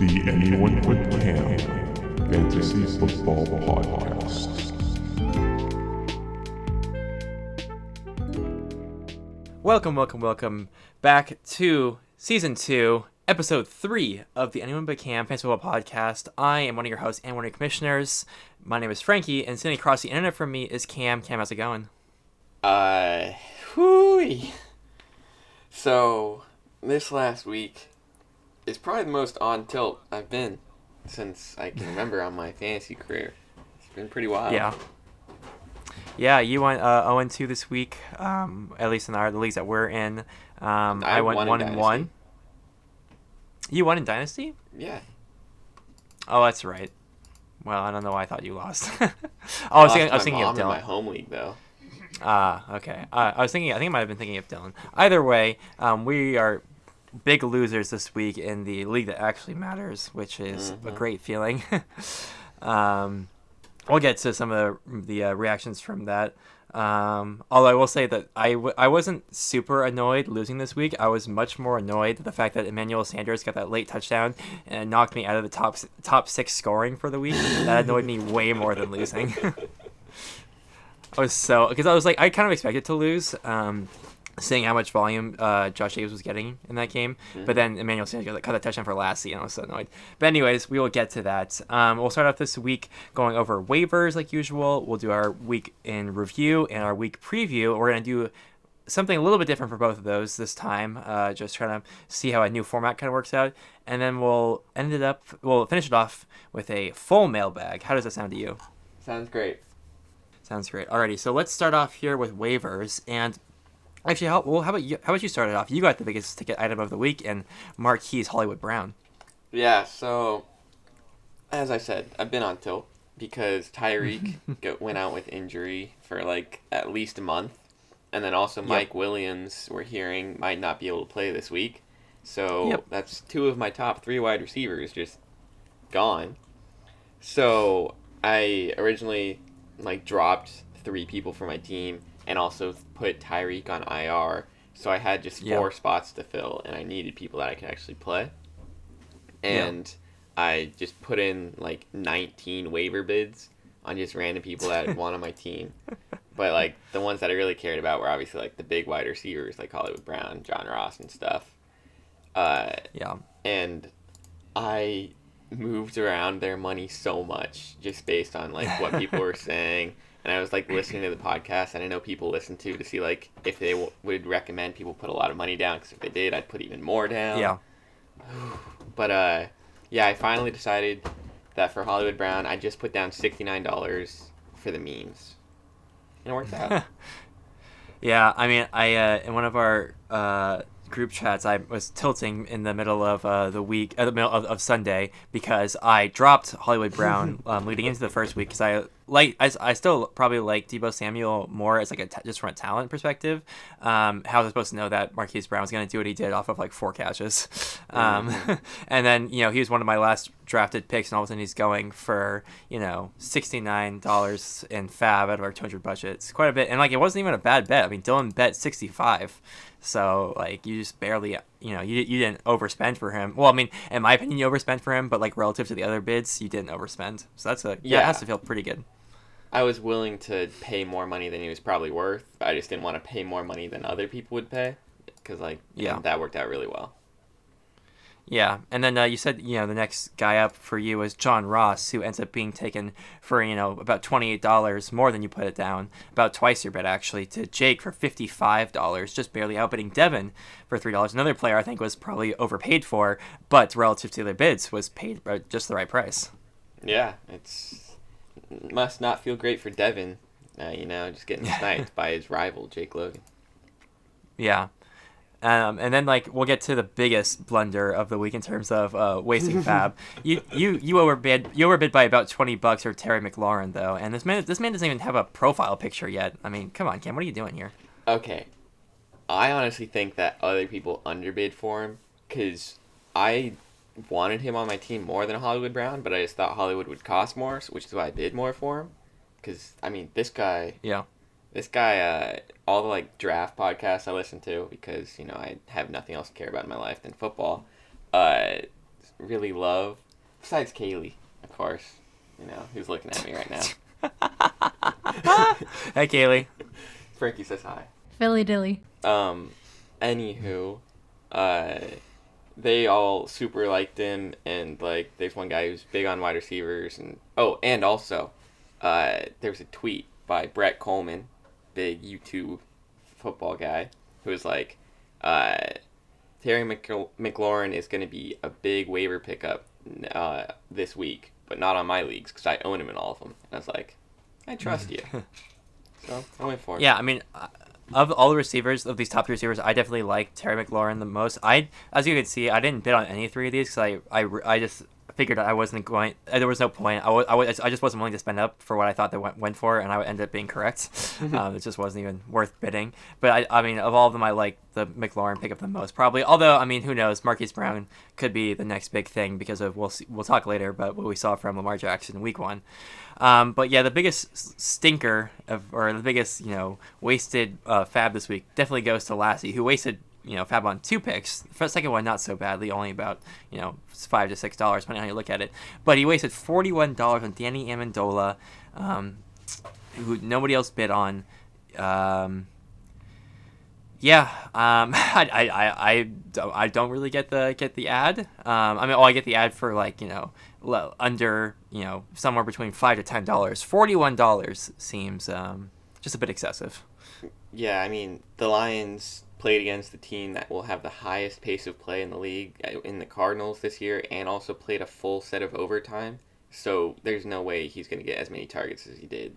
the Anyone But Cam Fantasy Football Podcast. Welcome back to Season 2, Episode 3 of the Anyone But Cam Fantasy Football Podcast. I am one of your hosts and one of your commissioners. My name is Frankie, and sitting across the internet from me is Cam. Cam, how's it going? Hooey. So, this last week is probably the most on tilt I've been since I can remember on my fantasy career. It's been pretty wild. Yeah, you went 0-2 this week, at least in the leagues that we're in. I went 1-1. You won in Dynasty? Yeah. Oh, that's right. Well, I don't know why I thought you lost. I was thinking of Dylan. In my home league, though. Okay. I think I might have been thinking of Dylan. Either way, we are big losers this week in the league that actually matters, which is a great feeling. We'll get to some of the reactions from that. Although I will say that I wasn't super annoyed losing this week. I was much more annoyed at the fact that Emmanuel Sanders got that late touchdown and knocked me out of the top 6 scoring for the week. That annoyed me way more than losing. Because I was like, I kind of expected to lose, seeing how much volume Josh Jacobs was getting in that game. But then Emmanuel Sanders got a touchdown for Lassie, and I was so annoyed. But anyways, we will get to that. We'll start off this week going over waivers like usual. We'll do our week in review and our week preview. We're going to do something a little bit different for both of those this time, just trying to see how a new format kind of works out. And then we'll finish it off with a full mailbag. How does that sound to you? Sounds great. Sounds great. Alrighty, so let's start off here with waivers. And actually, how about you? How about you start it off? You got the biggest ticket item of the week, and Marquise Hollywood Brown. Yeah, so, as I said, I've been on tilt because Tyreek went out with injury for like at least a month. And then also Mike Williams, we're hearing, might not be able to play this week. So that's 2 of my top 3 wide receivers just gone. So I originally dropped 3 people from my team and also put Tyreek on IR. So I had just 4 spots to fill, and I needed people that I could actually play. And I just put in 19 waiver bids on just random people that I'd want on my team. But the ones that I really cared about were obviously the big wide receivers like Hollywood Brown, John Ross, and stuff. And I moved around their money so much just based on what people were saying. And I was listening to the podcast, and I know people listen to see if they would recommend people put a lot of money down, because if they did, I'd put even more down. Yeah. But I finally decided that for Hollywood Brown, I just put down $69 for the memes. And it worked out. Yeah, I mean, in one of our group chats, I was tilting in the middle of the week, the middle of Sunday, because I dropped Hollywood Brown leading into the first week, because I still probably like Deebo Samuel more as just from a talent perspective. How was I supposed to know that Marquise Brown was going to do what he did off of 4 catches? And then he was one of my last drafted picks, and all of a sudden he's going for $69 in fab out of our 200 budget. It's quite a bit, and it wasn't even a bad bet. I mean, Dylan bet 65. So, you just barely, you didn't overspend for him. Well, I mean, in my opinion, you overspent for him, but, relative to the other bids, you didn't overspend. So that's it has to feel pretty good. I was willing to pay more money than he was probably worth. But I just didn't want to pay more money than other people would pay. Because, that worked out really well. Yeah, and then you said, the next guy up for you was John Ross, who ends up being taken for, about $28 more than you put it down, about twice your bet, actually, to Jake for $55, just barely outbidding Devin for $3. Another player I think was probably overpaid for, but relative to their bids was paid just the right price. Yeah, must not feel great for Devin, just getting sniped by his rival, Jake Logan. Yeah. And then we'll get to the biggest blunder of the week in terms of wasting fab. You overbid by about $20 for Terry McLaurin though, and this man doesn't even have a profile picture yet. I mean, come on, Cam, what are you doing here? Okay, I honestly think that other people underbid for him, because I wanted him on my team more than Hollywood Brown, but I just thought Hollywood would cost more, which is why I bid more for him. Because I mean, this guy. Yeah. This guy, all the draft podcasts I listen to, because I have nothing else to care about in my life than football. really love, besides Kaylee, of course, who's looking at me right now. Hey, Kaylee. Frankie says hi. Philly Dilly. Anywho, they all super liked him, and like, there's one guy who's big on wide receivers, and also, there was a tweet by Brett Coleman, big YouTube football guy, who was like, Terry McLaurin is going to be a big waiver pickup this week, but not on my leagues because I own him in all of them. And I was like, I trust you. So I went for it. Yeah, I mean, of all the receivers, of these top three receivers, I definitely like Terry McLaurin the most. As you can see, I didn't bid on any three of these because I just figured I wasn't going. There was no point. I just wasn't willing to spend up for what I thought they went for, and I would end up being correct. It just wasn't even worth bidding. But I mean, of all of them, I like the McLaurin pickup the most, probably. Although, I mean, who knows? Marquise Brown could be the next big thing because of we'll talk later, but what we saw from Lamar Jackson Week 1. But yeah, the biggest stinker or the biggest wasted fab this week definitely goes to Lassie, who wasted fab on 2 picks. The second one not so badly, only about $5 to $6 depending on how you look at it. But he wasted $41 on Danny Amendola, who nobody else bid on. I don't really get the ad. I get the ad for under somewhere between $5 to $10. $41 seems just a bit excessive. Yeah, I mean, the Lions played against the team that will have the highest pace of play in the league in the Cardinals this year, and also played a full set of overtime. So there's no way he's going to get as many targets as he did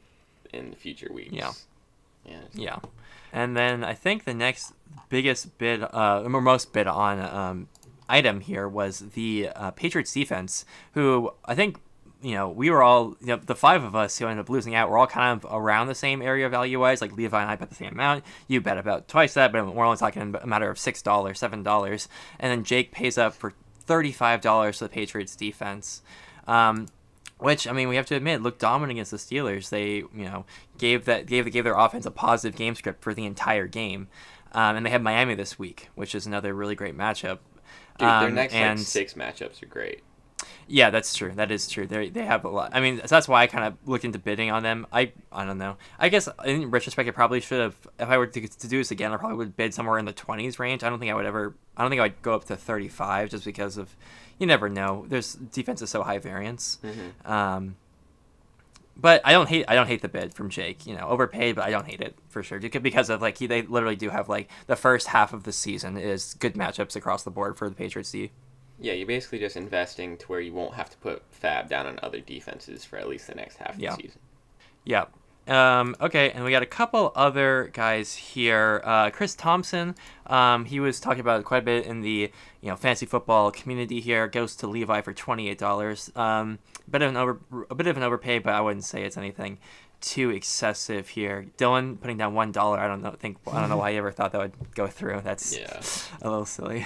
in the future weeks. Yeah. And then I think the next biggest bid, most bid on item here was the Patriots defense, who I think we were all, the 5 of us who ended up losing out, we're all kind of around the same area value-wise. Like, Levi and I bet the same amount. You bet about twice that, but we're only talking a matter of $6, $7. And then Jake pays up for $35 to the Patriots defense. Which, I mean, we have to admit, looked dominant against the Steelers. They, gave their offense a positive game script for the entire game. And they have Miami this week, which is another really great matchup. Dude, their next 6 matchups are great. Yeah, that's true. That is true. They have a lot. I mean, so that's why I kind of looked into bidding on them. I don't know. I guess in retrospect, I probably should have. If I were to do this again, I probably would bid somewhere in the 20s range. I don't think I would go up to 35 just because of, you never know. There's defense is so high variance. Mm-hmm. But I don't hate the bid from Jake. Overpaid, but I don't hate it for sure because of they literally do have the first half of the season is good matchups across the board for the Patriots D. Yeah, you're basically just investing to where you won't have to put fab down on other defenses for at least the next half of the season. Yeah. Okay, and we got a couple other guys here. Chris Thompson, he was talking about it quite a bit in the fantasy football community here. Goes to Levi for $28. A bit of an overpay, but I wouldn't say it's anything too excessive here. Dylan putting down $1. I don't know why he ever thought that would go through. That's a little silly.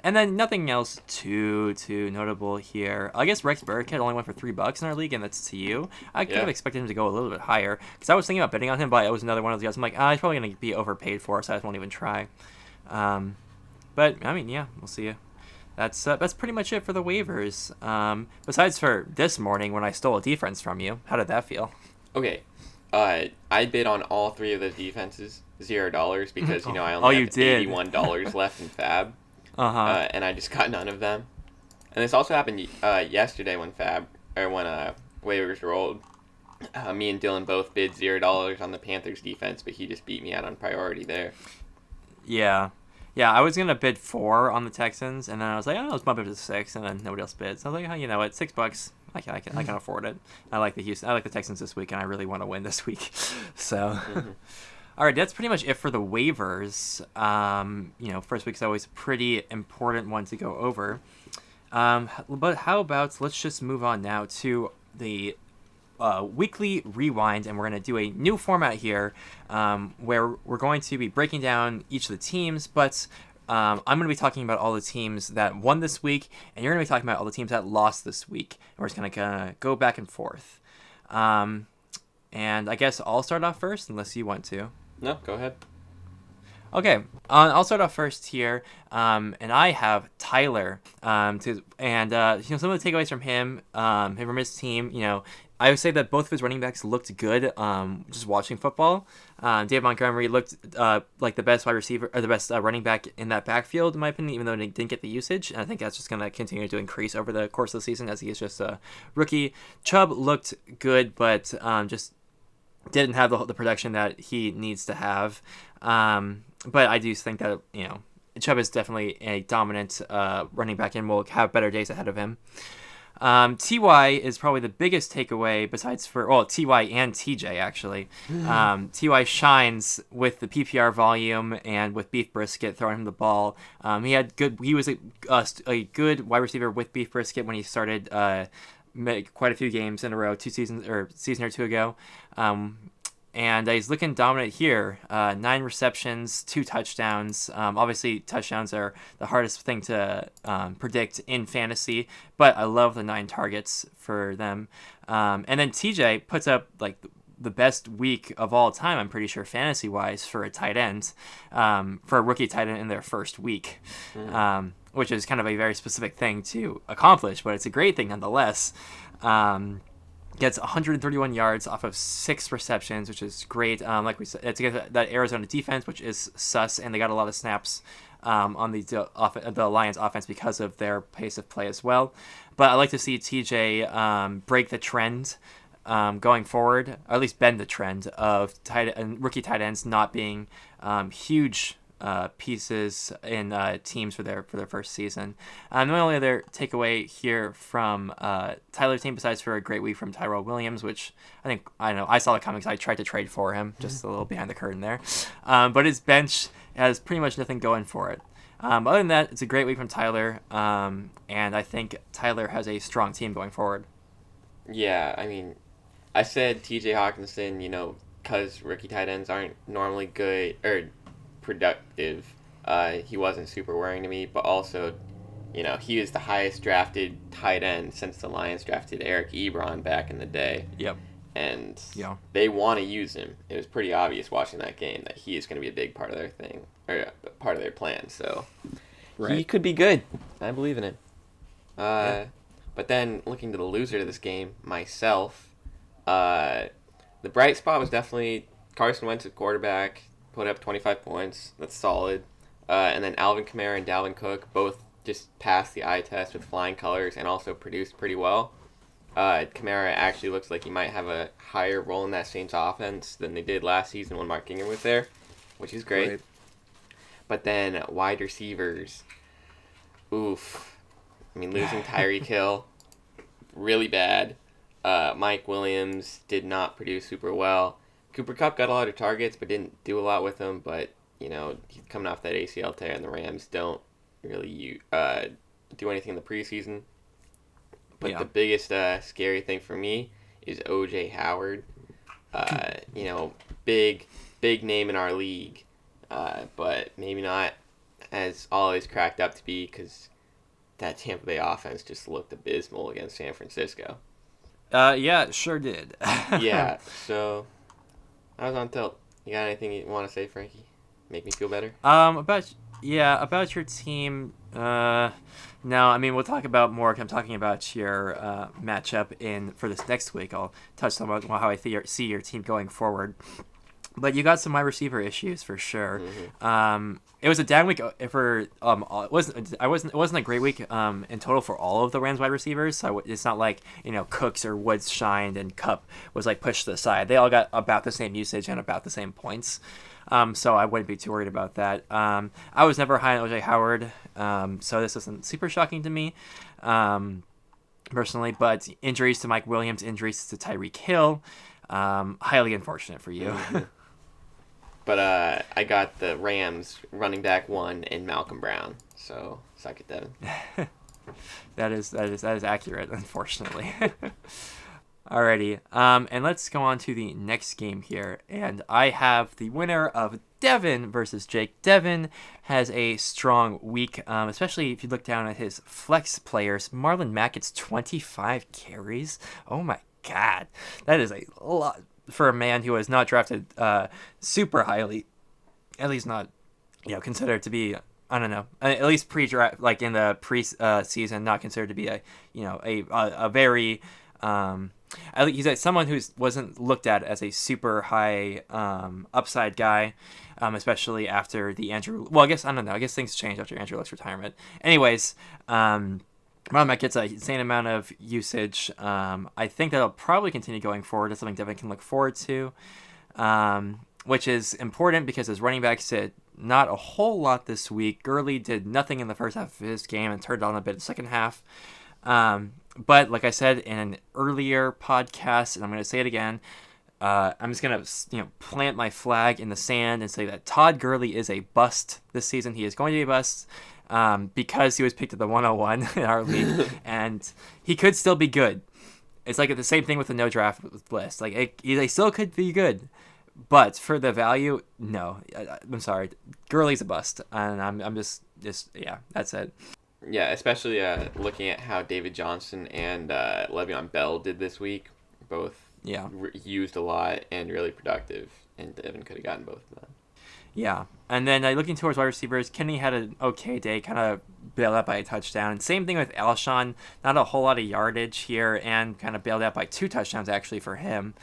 And then nothing else too notable here. I guess Rex Burkhead only went for $3 in our league, and that's to you. I could have expected him to go a little bit higher because I was thinking about bidding on him, but it was another one of those guys. I'm like, he's probably going to be overpaid for, so I just won't even try. But I mean, yeah, we'll see. That's pretty much it for the waivers. Besides for this morning when I stole a defense from you, how did that feel? Okay, I bid on all 3 of the defenses $0 because I only have $81 left in fab. And I just got none of them. And this also happened yesterday when waivers rolled. Me and Dylan both bid $0 on the Panthers defense, but he just beat me out on priority there. Yeah, I was gonna bid 4 on the Texans, and then I was like, let's bump it to 6, and then nobody else bid. So I was like, you know what, $6, I can afford it. I like the Texans this week, and I really want to win this week. So. All right, that's pretty much it for the waivers. First week's always a pretty important one to go over. But how about let's just move on now to the weekly rewind, and we're going to do a new format here where we're going to be breaking down each of the teams, but I'm going to be talking about all the teams that won this week, and you're going to be talking about all the teams that lost this week. And we're just going to go back and forth. And I guess I'll start off first, unless you want to. No, go ahead. Okay, I'll start off first here, and I have Tyler. Some of the takeaways from him, from his team. I would say that both of his running backs looked good. Just watching football, David Montgomery looked like the best wide receiver or the best running back in that backfield, in my opinion. Even though he didn't get the usage, and I think that's just going to continue to increase over the course of the season as he is just a rookie. Chubb looked good, but just didn't have the production that he needs to have. But I do think that Chubb is definitely a dominant running back and will have better days ahead of him. Ty is probably the biggest takeaway besides Ty and TJ actually. Ty shines with the PPR volume and with Beef Brisket throwing him the ball. He was a good wide receiver with Beef Brisket when he started quite a few games in a row, season or two ago. And he's looking dominant here. 9 receptions, 2 touchdowns. Obviously, touchdowns are the hardest thing to predict in fantasy, but I love the 9 targets for them. And then TJ puts up like the best week of all time, I'm pretty sure, fantasy-wise, for a tight end, for a rookie tight end in their first week, which is kind of a very specific thing to accomplish, but it's a great thing nonetheless. Gets 131 yards off of 6 receptions, which is great. Like we said, it's against that Arizona defense, which is sus, and they got a lot of snaps on the Lions offense because of their pace of play as well. But I like to see TJ break the trend going forward, or at least bend the trend of rookie tight ends not being huge pieces in teams for their first season. The only other takeaway here from Tyler's team, besides for a great week from Tyrell Williams, which I saw the comics. I tried to trade for him, just a little behind the curtain there. But his bench has pretty much nothing going for it. Other than that, it's a great week from Tyler, and I think Tyler has a strong team going forward. Yeah, I mean, I said T.J. Hawkinson, because rookie tight ends aren't normally good or productive. He wasn't super worrying to me, but also, he was the highest drafted tight end since the Lions drafted Eric Ebron back in the day. Yep. And they want to use him. It was pretty obvious watching that game that he is going to be a big part of their thing, or part of their plan. So he could be good. I believe in him. But then looking to the loser to this game, myself, the bright spot was definitely Carson Wentz at quarterback. Put up 25 points. That's solid. And then Alvin Kamara and Dalvin Cook both just passed the eye test with flying colors and also produced pretty well. Kamara actually looks like he might have a higher role in that Saints offense than they did last season when Mark Ingram was there, which is great. But then wide receivers, oof. I mean, losing Tyreek Hill, really bad. Mike Williams did not produce super well. Cooper Kupp got a lot of targets, but didn't do a lot with them. But, he's coming off that ACL tear, and the Rams don't really do anything in the preseason. But the biggest scary thing for me is O.J. Howard. Big name in our league, but maybe not as always cracked up to be because that Tampa Bay offense just looked abysmal against San Francisco. Yeah, it sure did. Yeah, so I was on tilt. You got anything you want to say, Frankie? Make me feel better? About your team. No, I mean, we'll talk about more. I'm talking about your matchup for this next week. I'll touch on how I see your team going forward. But you got some wide receiver issues for sure. Mm-hmm. It was a down week for it wasn't a great week in total for all of the Rams wide receivers. So it's not like Cooks or Woods shined and Kupp was like pushed to the side. They all got about the same usage and about the same points. So I wouldn't be too worried about that. I was never high on O.J. Howard, so this isn't super shocking to me personally. But injuries to Mike Williams, injuries to Tyreek Hill, highly unfortunate for you. Mm-hmm. But I got the Rams running back 1 and Malcolm Brown. So suck it, Devin. That is accurate, unfortunately. Alrighty, and let's go on to the next game here. And I have the winner of Devin versus Jake. Devin has a strong week, especially if you look down at his flex players. Marlon Mack gets 25 carries. Oh my God, that is a lot for a man who was not drafted super highly, at least not considered to be, I don't know, at least pre-draft, like in the season, not considered to be a very he's like someone who wasn't looked at as a super high upside guy, especially after the Andrew. Well, I guess I don't know. I guess things changed after Andrew Luck's retirement. Anyways, Matt gets an insane amount of usage. I think that'll probably continue going forward. That's something Devin can look forward to, which is important because his running backs did not a whole lot this week. Gurley did nothing in the first half of his game and turned on a bit in the second half. But like I said in an earlier podcast, and I'm going to say it again, I'm just going to plant my flag in the sand and say that Todd Gurley is a bust this season. He is going to be a bust because he was picked at the 101 in our league, and he could still be good. It's like the same thing with the no draft list. Like they still could be good, but for the value, no. I'm sorry, Gurley's a bust, and I'm just yeah, that's it. Yeah, especially looking at how David Johnson and Le'Veon Bell did this week. Both used a lot and really productive, and Devin could have gotten both of them. Yeah, and then looking towards wide receivers, Kenny had an okay day, kind of bailed out by a touchdown. Same thing with Alshon, not a whole lot of yardage here, and kind of bailed out by 2 touchdowns actually for him.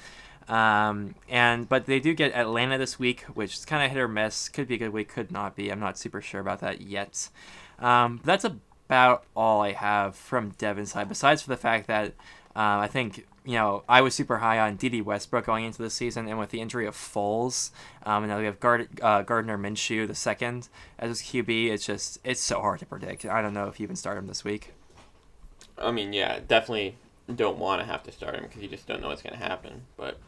But they do get Atlanta this week, which is kind of hit or miss. Could be a good week, could not be. I'm not super sure about that yet. That's about all I have from Devin's side, besides for the fact that I think I was super high on D.D. Westbrook going into the season, and with the injury of Foles, and now we have Gardner Minshew the second as his QB. It's so hard to predict. I don't know if you even start him this week. I mean, yeah, definitely don't want to have to start him because you just don't know what's going to happen. But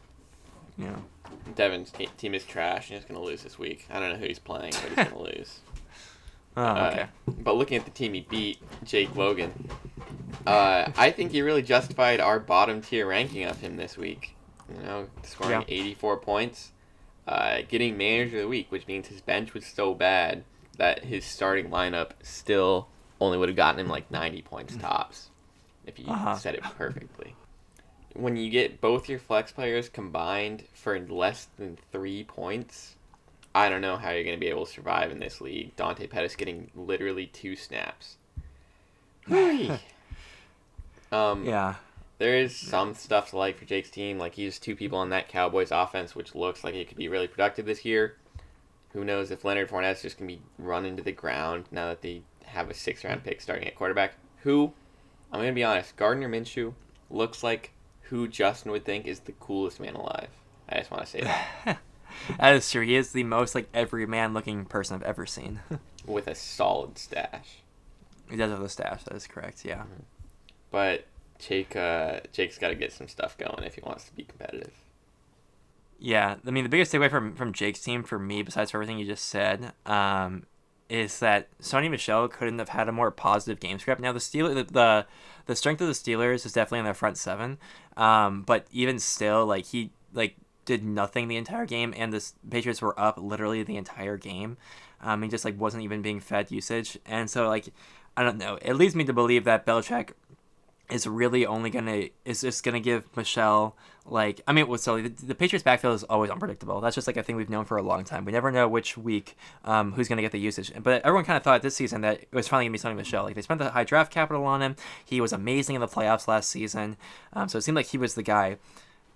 yeah, Devin's team is trash, and he's going to lose this week. I don't know who he's playing, but he's going to lose. Oh, okay. But looking at the team he beat, Jake Logan, I think he really justified our bottom tier ranking of him this week. Scoring 84 points, getting manager of the week, which means his bench was so bad that his starting lineup still only would have gotten him like 90 points tops if you said it perfectly. When you get both your flex players combined for less than 3 points, I don't know how you're going to be able to survive in this league. Dante Pettis getting literally 2 snaps. Yeah. There is some stuff to like for Jake's team. Like, he has 2 people on that Cowboys offense, which looks like it could be really productive this year. Who knows if Leonard Fournette's just going to be run into the ground now that they have a 6th-round pick starting at quarterback. I'm going to be honest, Gardner Minshew looks like who Justin would think is the coolest man alive. I just want to say that. That is true. He is the most everyman-looking person I've ever seen. With a solid stash. He does have the stash. That is correct. Yeah. But Jake's got to get some stuff going if he wants to be competitive. Yeah, I mean the biggest takeaway from Jake's team for me, besides for everything you just said, is that Sony Michel couldn't have had a more positive game script. Now the strength of the Steelers is definitely in their front 7, but even still, he did nothing the entire game, and the Patriots were up literally the entire game. He just wasn't even being fed usage, and so I don't know. It leads me to believe that Belichick is really just gonna give Michelle the Patriots backfield is always unpredictable. That's just a thing we've known for a long time. We never know which week who's gonna get the usage. But everyone kind of thought this season that it was finally gonna be Sony Michel. They spent the high draft capital on him. He was amazing in the playoffs last season, so it seemed like he was the guy.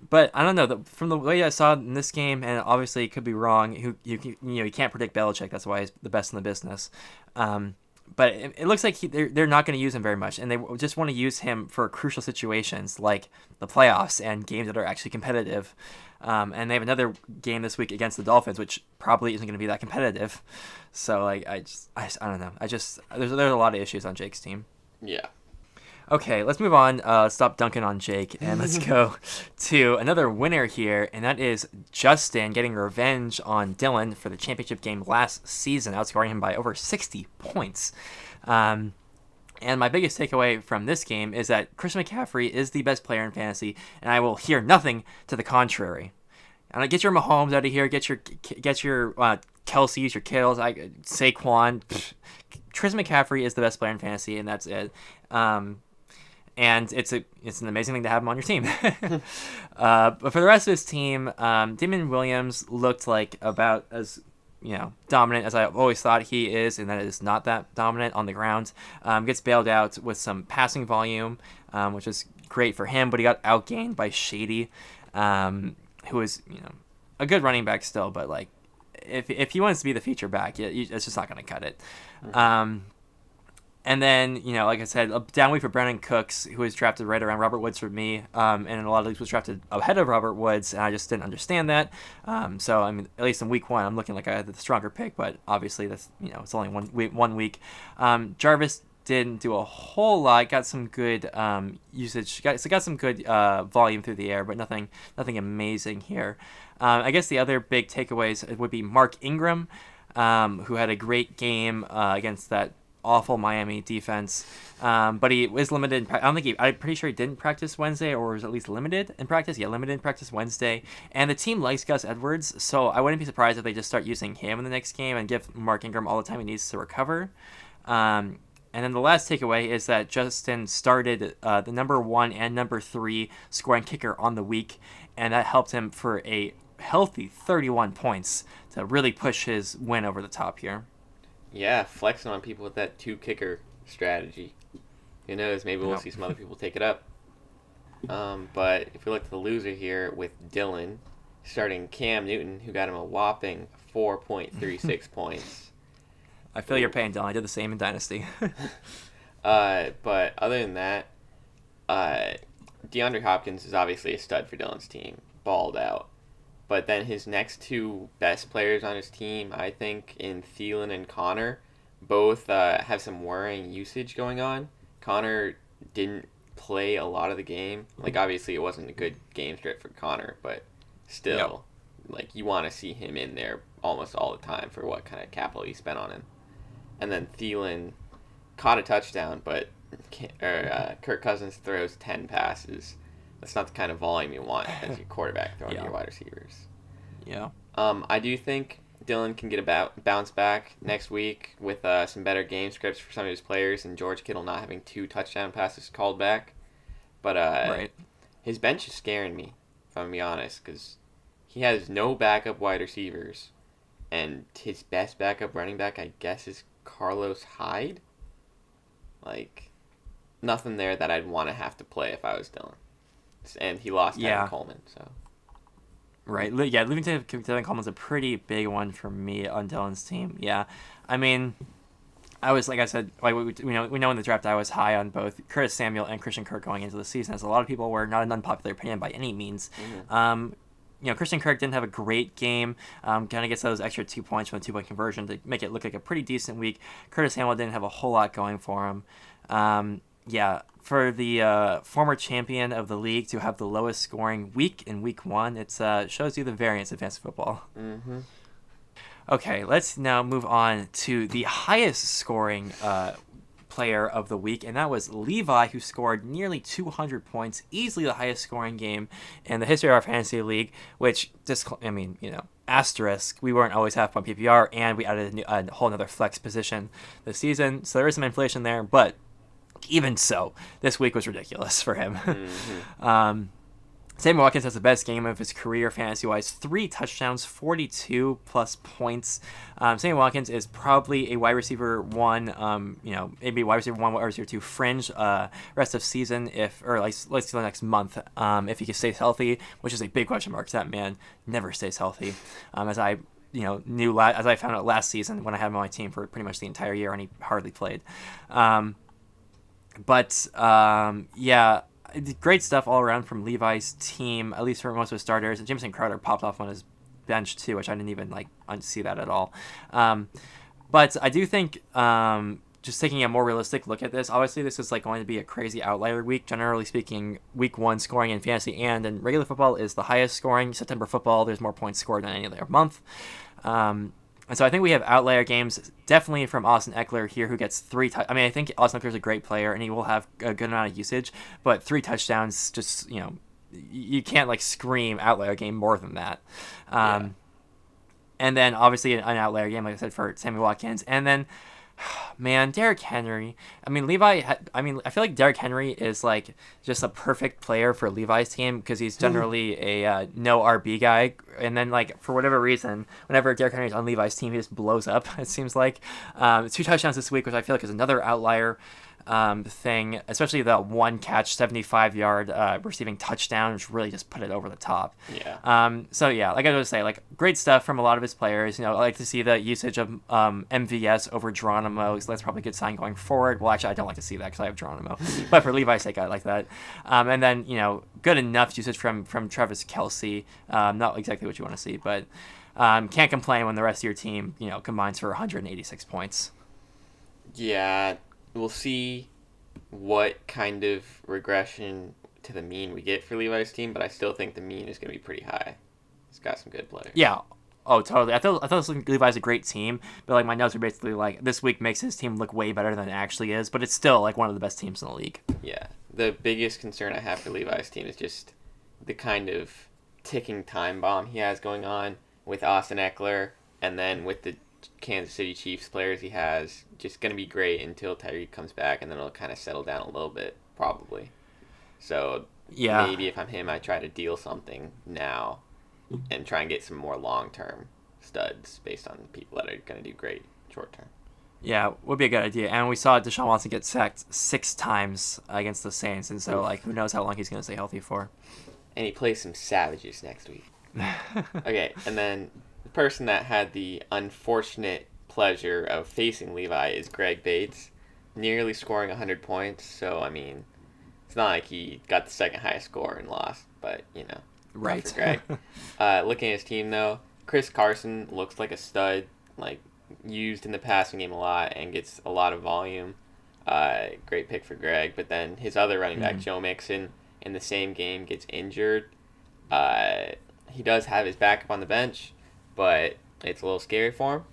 But I don't know, from the way I saw in this game, and obviously it could be wrong. You can't predict Belichick. That's why he's the best in the business. But it looks like they're not going to use him very much, and they just want to use him for crucial situations like the playoffs and games that are actually competitive. And they have another game this week against the Dolphins, which probably isn't going to be that competitive. So I don't know. There's a lot of issues on Jake's team. Yeah. Okay, let's move on. Stop dunking on Jake, and let's go to another winner here, and that is Justin getting revenge on Dylan for the championship game last season, outscoring him by over 60 points. And my biggest takeaway from this game is that Christian McCaffrey is the best player in fantasy, and I will hear nothing to the contrary. And get your Mahomes out of here. Get your Kelce's, your Kittles, Saquon. Christian McCaffrey is the best player in fantasy, and that's it. And it's an amazing thing to have him on your team. But for the rest of his team, Damon Williams looked like about as dominant as I've always thought he is, and that is not that dominant on the ground. Gets bailed out with some passing volume, which is great for him, but he got outgained by Shady, who is, a good running back still, but like if he wants to be the feature back, it's just not going to cut it. And then, like I said, a down week for Brandon Cooks, who was drafted right around Robert Woods for me, and in a lot of leagues was drafted ahead of Robert Woods, and I just didn't understand that. So, I mean, at least in week 1, I'm looking like I had the stronger pick, but obviously that's, it's only 1 week. Jarvis didn't do a whole lot, got some good usage, got some good volume through the air, but nothing amazing here. I guess the other big takeaways would be Mark Ingram, who had a great game against that awful Miami defense, but he was limited. I'm pretty sure he didn't practice Wednesday, or was at least limited in practice. Yeah, limited in practice Wednesday. And the team likes Gus Edwards, so I wouldn't be surprised if they just start using him in the next game and give Mark Ingram all the time he needs to recover. And then the last takeaway is that Justin started the number 1 and number 3 scoring kicker on the week, and that helped him for a healthy 31 points to really push his win over the top here. Yeah, flexing on people with that 2 kicker strategy. Who knows? Maybe we'll see some other people take it up. But if we look at the loser here with Dylan, starting Cam Newton, who got him a whopping 4.36 points. I feel your pain, Dylan. I did the same in Dynasty. But other than that, DeAndre Hopkins is obviously a stud for Dylan's team. Balled out. But then his next 2 best players on his team, I think, in Thielen and Connor, both have some worrying usage going on. Connor didn't play a lot of the game. Like, obviously, it wasn't a good game script for Connor, but still, like, you want to see him in there almost all the time for what kind of capital you spent on him. And then Thielen caught a touchdown, but Kirk Cousins throws 10 passes. That's not the kind of volume you want as your quarterback throwing to your wide receivers. Yeah. I do think Dylan can get a bounce back next week with some better game scripts for some of his players, and George Kittle not having 2 touchdown passes called back. But right. His bench is scaring me, if I'm going to be honest, because he has no backup wide receivers, and his best backup running back, I guess, is Carlos Hyde. Like, nothing there that I'd want to have to play if I was Dylan. And he lost Tevin Coleman, so. Right. Yeah, losing to Tevin Coleman's a pretty big one for me on Dylan's team. Yeah. I mean, I was, like I said, like we know in the draft I was high on both Curtis Samuel and Christian Kirk going into the season, as a lot of people were. Not an unpopular opinion by any means. Mm-hmm. Christian Kirk didn't have a great game. Kind of gets those extra 2 points from a 2-point conversion to make it look like a pretty decent week. Curtis Samuel didn't have a whole lot going for him. For the former champion of the league to have the lowest scoring week in week 1, it shows you the variance of fantasy football. Mm-hmm. Okay, let's now move on to the highest scoring player of the week, and that was Levi, who scored nearly 200 points, easily the highest scoring game in the history of our fantasy league, which, asterisk, we weren't always half-point PPR, and we added a whole other flex position this season, so there is some inflation there, but even so, this week was ridiculous for him. Mm-hmm. Sammy Watkins has the best game of his career fantasy-wise. 3 touchdowns, 42 plus points. Sammy Watkins is probably a wide receiver 1, maybe wide receiver 1, wide receiver 2 fringe rest of season, let's do the next month, if he stays healthy, which is a big question mark, because that man never stays healthy. As I found out last season when I had him on my team for pretty much the entire year, and he hardly played. Great stuff all around from Levi's team, at least for most of his starters. Jameson Crowder popped off on his bench too, which I didn't even see that at all. But I do think just taking a more realistic look at this, obviously this is going to be a crazy outlier week. Generally speaking, week 1 scoring in fantasy and in regular football is the highest scoring. September football, there's more points scored than any other month. And so I think we have outlier games, definitely from Austin Eckler here, who gets 3 I think Austin Eckler's a great player, and he will have a good amount of usage, but 3 touchdowns, just, you can't, scream outlier game more than that. And then, obviously, an outlier game, like I said, for Sammy Watkins. And then Man, Derrick Henry. I mean, Levi. I feel like Derrick Henry is like just a perfect player for Levi's team because he's generally a no RB guy. And then like for whatever reason, whenever Derrick Henry's on Levi's team, he just blows up. It seems like 2 touchdowns this week, which I feel like is another outlier thing, especially the one catch 75-yard receiving touchdown, which really just put it over the top. Yeah. So yeah, like I was saying, like great stuff from a lot of his players. I like to see the usage of MVS over Geronimo, so that's probably a good sign going forward. Well, actually, I don't like to see that because I have Geronimo, but for Levi's sake, I like that. And then good enough usage from Travis Kelce. Not exactly what you want to see, but can't complain when the rest of your team combines for 186 points. Yeah. We'll see what kind of regression to the mean we get for Levi's team, but I still think the mean is going to be pretty high. He's got some good players. Yeah. Oh, totally. I thought Levi's a great team, but like my notes are basically like this week makes his team look way better than it actually is, but it's still like one of the best teams in the league. Yeah. The biggest concern I have for Levi's team is just the kind of ticking time bomb he has going on with Austin Eckler, and then with the Kansas City Chiefs players he has, just going to be great until Tyreek comes back, and then it'll kind of settle down a little bit, probably. So yeah, maybe if I'm him, I try to deal something now and try and get some more long-term studs based on people that are going to do great short-term. Yeah, would be a good idea. And we saw Deshaun Watson get sacked 6 times against the Saints, and so like who knows how long he's going to stay healthy for. And he plays some savages next week. Okay, and then the person that had the unfortunate pleasure of facing Levi is Greg Bates, nearly scoring 100 points. So, I mean, it's not like he got the second highest score and lost, but, right. For Greg. Looking at his team, though, Chris Carson looks like a stud, like, used in the passing game a lot and gets a lot of volume. Great pick for Greg. But then his other running back, Joe Mixon, in the same game gets injured. He does have his backup on the bench, but it's a little scary for him.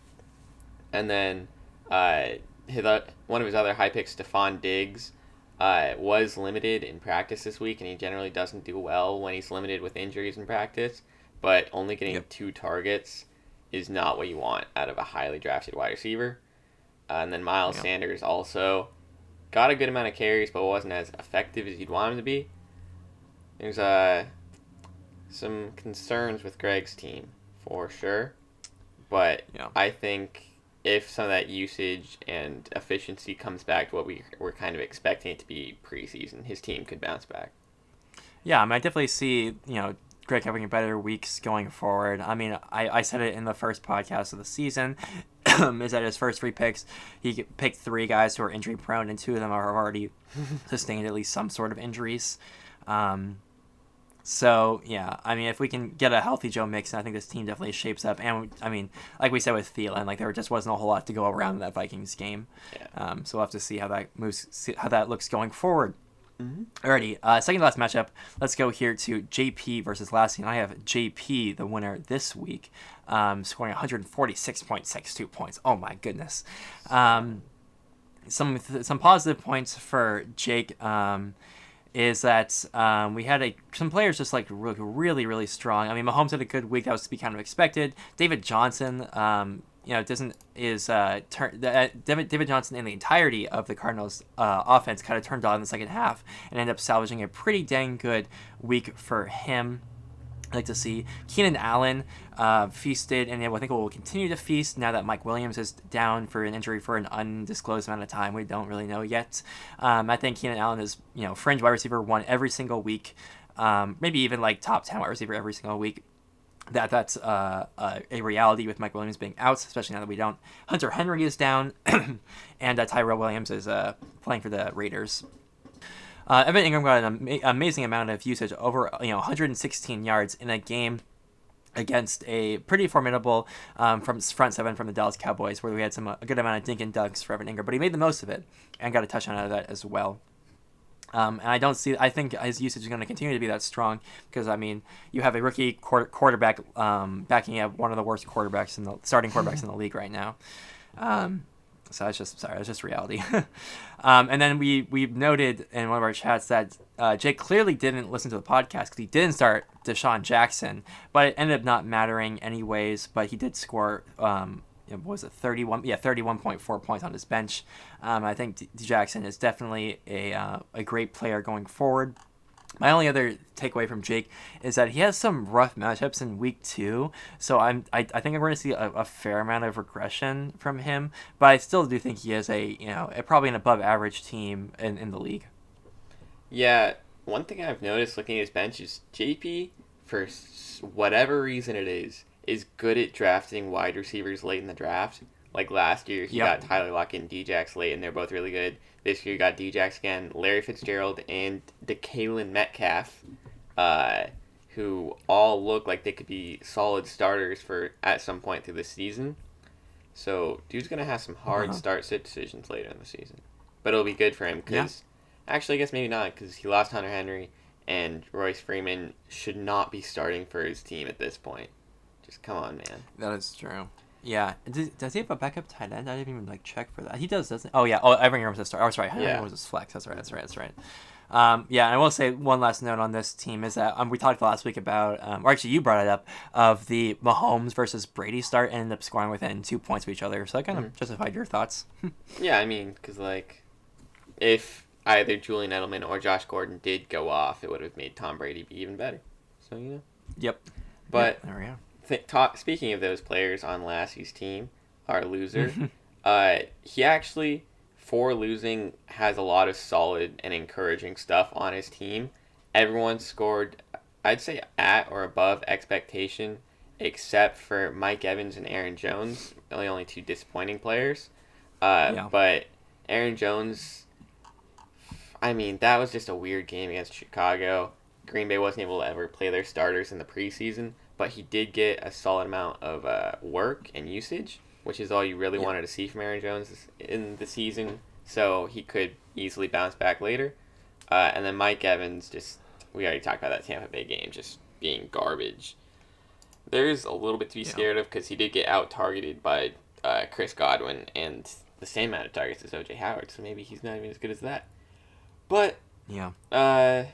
And then one of his other high picks, Stephon Diggs, was limited in practice this week, and he generally doesn't do well when he's limited with injuries in practice. But only getting 2 targets is not what you want out of a highly drafted wide receiver. And then Miles Sanders also got a good amount of carries, but wasn't as effective as you'd want him to be. There's some concerns with Greg's team, for sure. But I think if some of that usage and efficiency comes back to what we're kind of expecting it to be preseason, his team could bounce back. Yeah, I definitely see, Greg having better weeks going forward. I mean, I said it in the first podcast of the season, is that his first 3 picks, he picked 3 guys who are injury prone, and 2 of them are already sustained at least some sort of injuries. So, yeah, I mean, if we can get a healthy Joe Mixon, I think this team definitely shapes up. And, I mean, like we said with Thielen, like there just wasn't a whole lot to go around in that Vikings game. Yeah. So we'll have to see how that moves, how that looks going forward. Mm-hmm. Alrighty, second to last matchup. Let's go here to JP versus Lassie, and I have JP, the winner this week, scoring 146.62 points. Oh my goodness. Some positive points for Jake. Is that we had some players just like really, really strong. I mean, Mahomes had a good week. That was to be kind of expected. David Johnson, David Johnson in the entirety of the Cardinals' offense kind of turned on in the second half and ended up salvaging a pretty dang good week for him. I like to see Keenan Allen feasted, and I think will continue to feast now that Mike Williams is down for an injury for an undisclosed amount of time. We don't really know yet. I think Keenan Allen is fringe wide receiver 1 every single week, maybe even like top 10 wide receiver every single week. That's a reality with Mike Williams being out, especially now that we don't. Hunter Henry is down, and Tyrell Williams is playing for the Raiders. Evan Ingram got an amazing amount of usage, over 116 yards in a game against a pretty formidable from front 7 from the Dallas Cowboys, where we had a good amount of dink and dunks for Evan Ingram, but he made the most of it and got a touchdown out of that as well. And I think his usage is going to continue to be that strong because, I mean, you have a rookie quarterback backing up one of the worst starting quarterbacks in the league right now. So it's just reality. And then we noted in one of our chats that Jake clearly didn't listen to the podcast because he didn't start Deshaun Jackson, but it ended up not mattering anyways. But he did score what was it, 31.4 points on his bench. I think Jackson is definitely a great player going forward. My only other takeaway from Jake is that he has some rough matchups in week 2, so I think we're going to see a fair amount of regression from him, but I still do think he is probably an above average team in the league. Yeah, one thing I've noticed looking at his bench is JP, for whatever reason it is good at drafting wide receivers late in the draft. Like last year, he got Tyler Lockett and Djax late, and they're both really good. This year, you got Djax again, Larry Fitzgerald, and DeKalin Metcalf, who all look like they could be solid starters at some point through the season. So, dude's going to have some hard start-sit decisions later in the season. But it'll be good for him, because... Actually, I guess maybe not, because he lost Hunter Henry, and Royce Freeman should not be starting for his team at this point. Just come on, man. That is true. Yeah. Does he have a backup tight end? I didn't even check for that. He does, doesn't he? Oh, yeah. Oh, Evan Ingram's a start. Oh, sorry. Henry was his flex. That's right. And I will say one last note on this team is that we talked last week about, or actually you brought it up, of the Mahomes versus Brady start ended up scoring within 2 points of each other. So that kind of justified your thoughts. Yeah, I mean, because, if either Julian Edelman or Josh Gordon did go off, it would have made Tom Brady be even better. So, Yep. But there we go. Speaking of those players on Lassie's team, our loser, he actually, for losing, has a lot of solid and encouraging stuff on his team. Everyone scored, I'd say, at or above expectation, except for Mike Evans and Aaron Jones, only 2 disappointing players. But Aaron Jones, I mean, that was just a weird game against Chicago. Green Bay wasn't able to ever play their starters in the preseason, but he did get a solid amount of work and usage, which is all you really wanted to see from Aaron Jones in the season, so he could easily bounce back later. And then Mike Evans, we already talked about that Tampa Bay game, just being garbage. There's a little bit to be scared of because he did get out-targeted by Chris Godwin and the same amount of targets as O.J. Howard, so maybe he's not even as good as that. But, I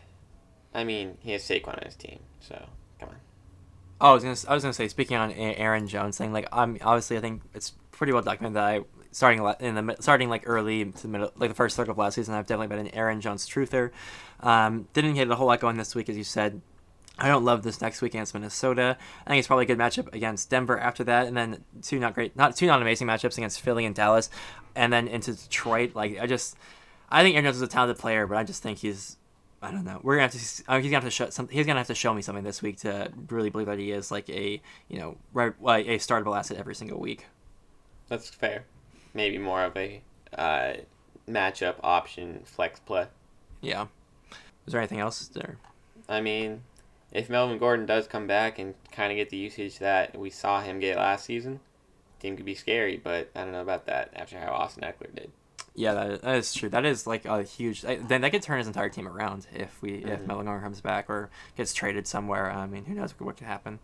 mean, he has Saquon on his team, so come on. Oh, I was gonna say, speaking on Aaron Jones thing, obviously I think it's pretty well documented that starting early to the middle, the first third of last season, I've definitely been an Aaron Jones truther. Didn't get a whole lot going this week, as you said. I don't love this next week against Minnesota. I think it's probably a good matchup against Denver after that, and then two not amazing matchups against Philly and Dallas, and then into Detroit. I think Aaron Jones is a talented player, but I just think I don't know. We're gonna have to. He's gonna have to show me something this week to really believe that he is a startable asset every single week. That's fair. Maybe more of a matchup option flex play. Yeah. Is there anything else there? I mean, if Melvin Gordon does come back and kind of get the usage that we saw him get last season, the team could be scary. But I don't know about that after how Austin Eckler did. Yeah, that is true. That is a huge. Then that could turn his entire team around if Melvin Gordon comes back or gets traded somewhere. I mean, who knows what could happen.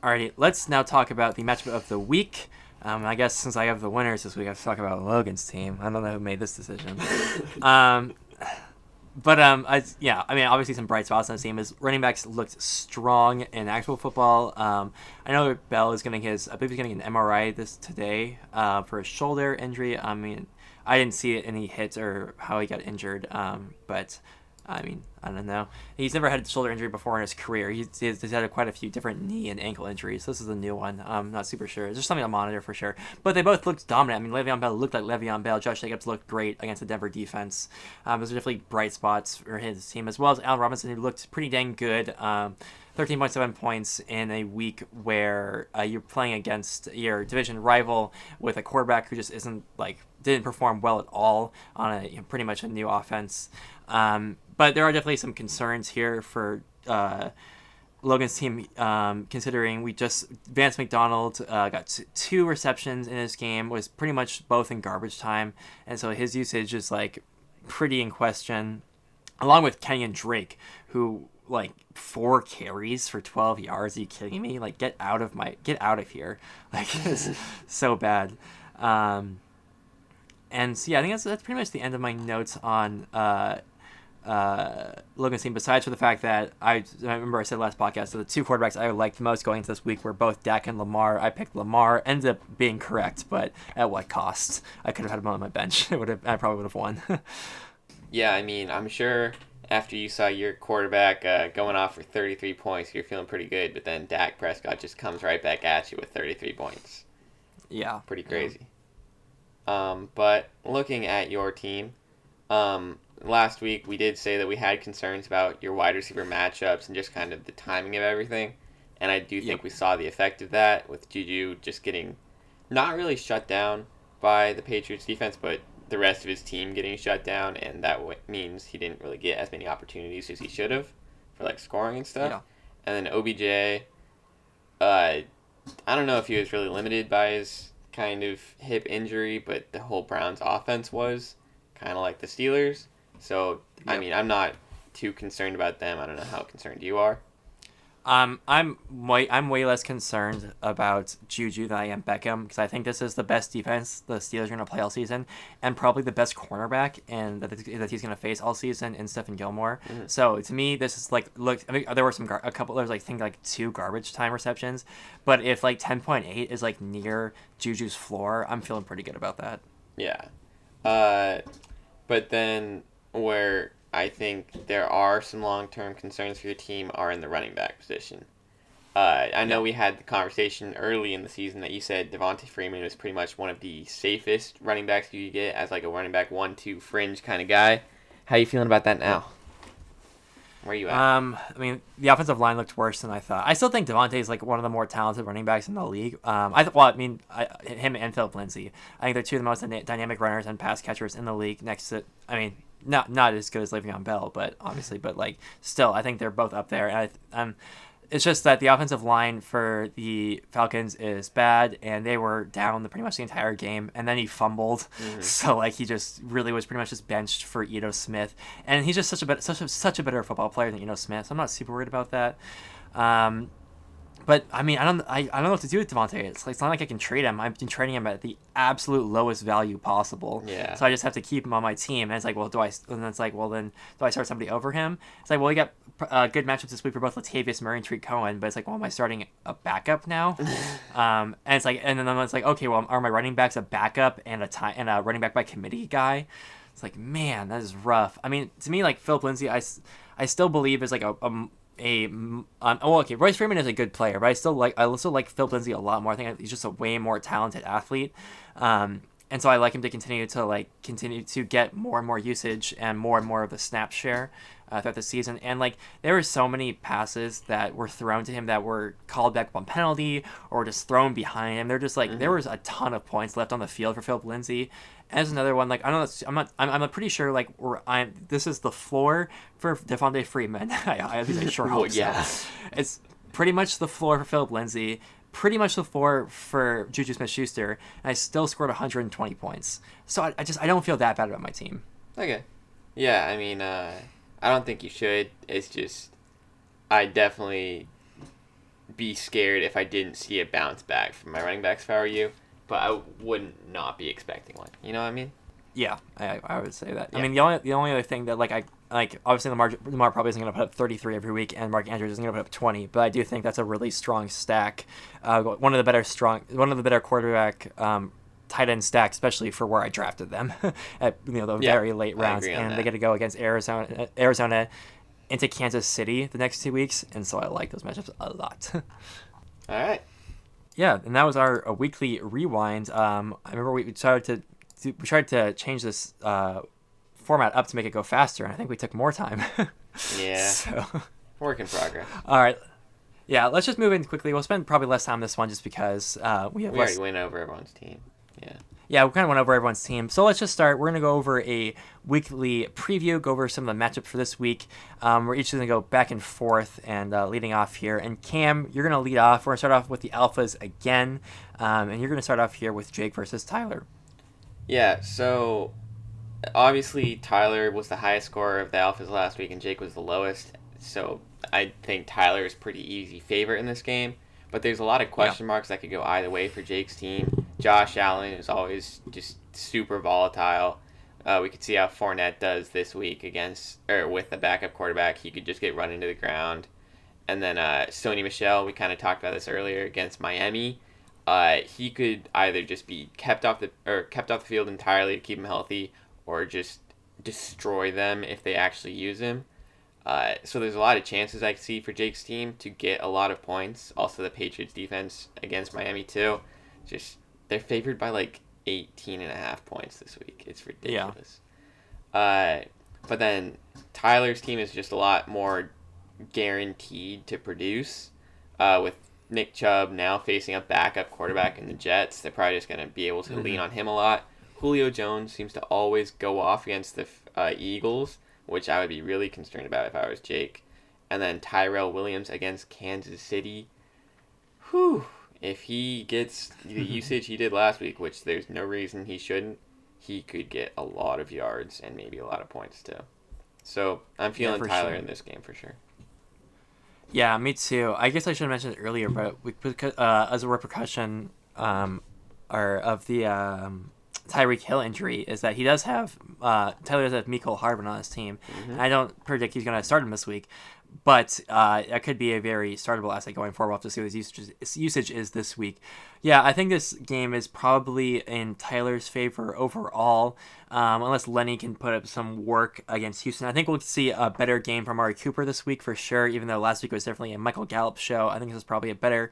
Alrighty, let's now talk about the matchup of the week. I guess since I have the winners this week, I have to talk about Logan's team. I don't know who made this decision. Obviously some bright spots on the team is running backs looked strong in actual football. I know Bell is getting I believe he's getting an MRI today for a shoulder injury. I mean, I didn't see any hits or how he got injured, but I mean, I don't know. He's never had a shoulder injury before in his career. He's had quite a few different knee and ankle injuries. This is a new one. I'm not super sure. It's just something to monitor for sure. But they both looked dominant. I mean, Le'Veon Bell looked like Le'Veon Bell. Josh Jacobs looked great against the Denver defense. Those are definitely bright spots for his team, as well as Allen Robinson, who looked pretty dang good. 13.7 points in a week where you're playing against your division rival with a quarterback who just didn't perform well at all on pretty much a new offense. But there are definitely some concerns here for Logan's team, considering Vance McDonald got 2 receptions in his game, was pretty much both in garbage time, and so his usage is pretty in question, along with Kenyon Drake, who 4 carries for 12 yards. Are you kidding me? Get out of here. It's so bad. And so, yeah, I think that's pretty much the end of my notes on Logan's team, besides for the fact that I remember I said last podcast, so the two quarterbacks I liked the most going into this week were both Dak and Lamar. I picked Lamar, ended up being correct, but at what cost? I could have had him on my bench. I probably would have won. Yeah, I mean, I'm sure after you saw your quarterback going off for 33 points, you're feeling pretty good, but then Dak Prescott just comes right back at you with 33 points. Yeah. Pretty crazy. But looking at your team, last week we did say that we had concerns about your wide receiver matchups and just kind of the timing of everything. And I do think we saw the effect of that with Juju just getting not really shut down by the Patriots defense, but the rest of his team getting shut down, and that means he didn't really get as many opportunities as he should have for like scoring and stuff. Yeah. And then OBJ, I don't know if he was really limited by his kind of hip injury, but the whole Browns offense was kind of like the Steelers. So, I mean, I'm not too concerned about them. I don't know how concerned you are. I'm way less concerned about Juju than I am Beckham, because I think this is the best defense the Steelers are going to play all season, and probably the best cornerback and that he's going to face all season in Stephen Gilmore. Mm-hmm. So to me, this is like, look, I mean, there were a couple. There's like 2 garbage time receptions, but if like 10.8 is like near Juju's floor, I'm feeling pretty good about that. Yeah, but then where I think there are some long-term concerns for your team are in the running back position. I know we had the conversation early in the season that you said Devontae Freeman was pretty much one of the safest running backs you could get as like a running back 1-2 fringe kind of guy. How are you feeling about that now? Where are you at? I mean, the offensive line looked worse than I thought. I still think Devontae is like one of the more talented running backs in the league. Him and Philip Lindsay. I think they're 2 of the most dynamic runners and pass catchers in the league. Next to, I mean, not as good as Le'Veon Bell, but obviously, but like still, I think they're both up there. And it's just that the offensive line for the Falcons is bad, and they were down pretty much the entire game, and then he fumbled, so like he just really was pretty much just benched for Ito Smith, and he's just such a better football player than Ito Smith. So I'm not super worried about that. But I mean, I don't know what to do with Devontae. It's not like I can trade him. I've been trading him at the absolute lowest value possible. Yeah. So I just have to keep him on my team. And it's like, well, do I start somebody over him? It's like, well, we got good matchups this week for both Latavius Murray and Tariq Cohen. But it's like, well, am I starting a backup now? And it's like, and then it's like, okay, well, are my running backs a backup and a running back by committee guy? It's like, man, that is rough. I mean, to me, like Philip Lindsay, I still believe is like Royce Freeman is a good player, but I also like Philip Lindsay a lot more. I think he's just a way more talented athlete, and so I like him to continue to get more and more usage and more of the snap share throughout the season. And like there were so many passes that were thrown to him that were called back on penalty or just thrown behind him. They're just like there was a ton of points left on the field for Philip Lindsay. And there's another one, like I don't know, I'm pretty sure like this is the floor for Devontae Freeman. At least I sure hope so. It's pretty much the floor for Philip Lindsay, pretty much the floor for Juju Smith-Schuster, and I still scored 120 points. So I don't feel that bad about my team. Okay. Yeah, I mean, I don't think you should. It's just, I'd definitely be scared if I didn't see a bounce back from my running backs if I were you. But I wouldn't not be expecting one. You know what I mean? Yeah, I would say that. Yeah. I mean, the only other thing that obviously Lamar probably isn't going to put up 33 every week, and Mark Andrews isn't going to put up 20. But I do think that's a really strong stack. One of the better quarterback tight end stack, especially for where I drafted them at very late rounds, and they get to go against Arizona into Kansas City the next 2 weeks, and so I like those matchups a lot. All right. Yeah, and that was our weekly rewind. I remember we tried to change this format up to make it go faster, and I think we took more time. Yeah. So, work in progress. All right. Yeah, let's just move in quickly. We'll spend probably less time on this one just because we already went over everyone's team. Yeah. Yeah, we kind of went over everyone's team. So let's just start. We're going to go over a weekly preview, go over some of the matchups for this week. We're each going to go back and forth and leading off here. And Cam, you're going to lead off. We're going to start off with the Alphas again. And you're going to start off here with Jake versus Tyler. Yeah, so obviously Tyler was the highest scorer of the Alphas last week and Jake was the lowest. So I think Tyler is pretty easy favorite in this game. But there's a lot of question marks that could go either way for Jake's team. Josh Allen is always just super volatile. We could see how Fournette does this week with the backup quarterback. He could just get run into the ground. And then Sony Michel, we kind of talked about this earlier against Miami. He could either just be kept off the field entirely to keep him healthy, or just destroy them if they actually use him. So there's a lot of chances I see for Jake's team to get a lot of points. Also, the Patriots defense against Miami too. They're favored by like 18.5 points this week. It's ridiculous. Yeah. But then Tyler's team is just a lot more guaranteed to produce. With Nick Chubb now facing a backup quarterback in the Jets, they're probably just going to be able to lean on him a lot. Julio Jones seems to always go off against the Eagles, which I would be really concerned about if I was Jake. And then Tyrell Williams against Kansas City. Whew. If he gets the usage he did last week, which there's no reason he shouldn't, he could get a lot of yards and maybe a lot of points too. So I'm feeling Tyler in this game for sure. Yeah, me too. I guess I should have mentioned it earlier, but as a repercussion of the Tyreek Hill injury is that he does have Tyler does have Mecole Hardman on his team. Mm-hmm. I don't predict he's going to start him this week, but it could be a very startable asset going forward. We'll have to see what his usage is this week. Yeah, I think this game is probably in Tyler's favor overall, unless Lenny can put up some work against Houston. I think we'll see a better game from Amari Cooper this week for sure, even though last week was definitely a Michael Gallup show. I think this is probably a better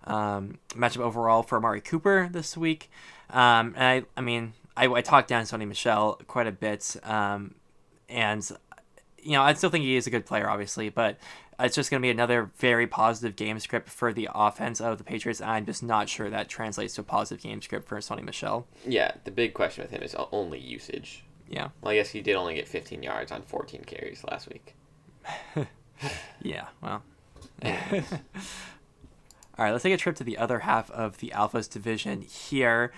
matchup overall for Amari Cooper this week. And I talked down Sony Michel quite a bit, and I still think he is a good player, obviously, but it's just going to be another very positive game script for the offense of the Patriots. I'm just not sure that translates to a positive game script for Sony Michel. Yeah, the big question with him is only usage. Yeah. Well, I guess he did only get 15 yards on 14 carries last week. Yeah, well. All right, let's take a trip to the other half of the Alphas division here.